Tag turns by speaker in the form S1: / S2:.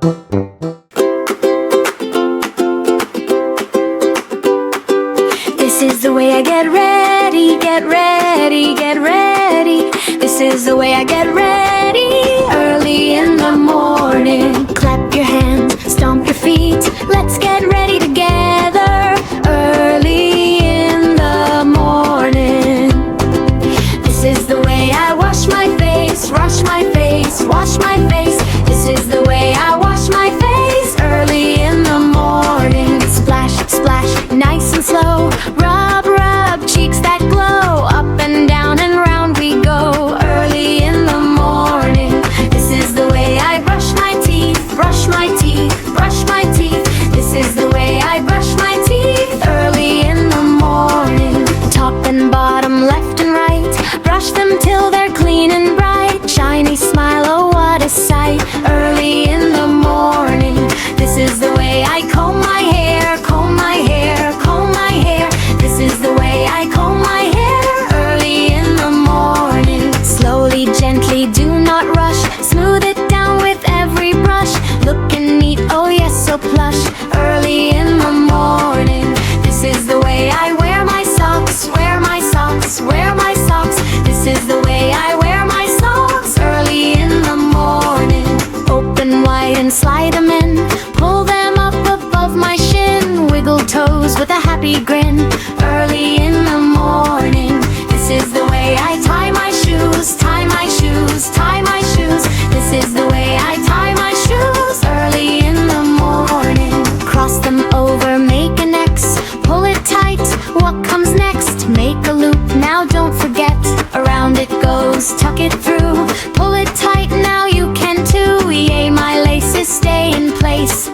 S1: This is the way I get ready, get ready, get ready. This is the way I get ready early in the morning. Clap your hands, stomp your feet. Let's get ready together early in the morning. This is the way I wash my face, wash my face, wash my face. This is the way I wash my face early in the morning. Splash, splash, nice and slow. Rub, rub, cheeks that glow. Up and down and round we go early in the morning. This is the way I brush my teeth, brush my teeth, brush my teeth. This is the way I brush my teeth early in the morning. Top and bottom, left and right, brush them till they're clean and bright. Shiny smile, oh what a sight, early in the morning. This is the way I comb my hair, comb my hair, comb my hair. This is the way I comb my hair early in the morning. Slowly, gently, do not rush. Smooth it down with every brush. Looking neat, oh yes, so plush, early in the morning. This is the way I wear my socks, wear my socks, wear my socks. This is the way I wear my socks early in the morning. Open wide and slide them in. Pull them up above my shin. Wiggle toes with a happy grin early in the morning. This is the way I tie my shoes, tie my shoes, tie my shoes. This is the way I tie my shoes early in the morning. Cross them over, make an X, pull it tight. What comes next? Make a loop, now don't forget. Around it goes, tuck it through. Pull it tight, now you can too. Yay, my laces stay in place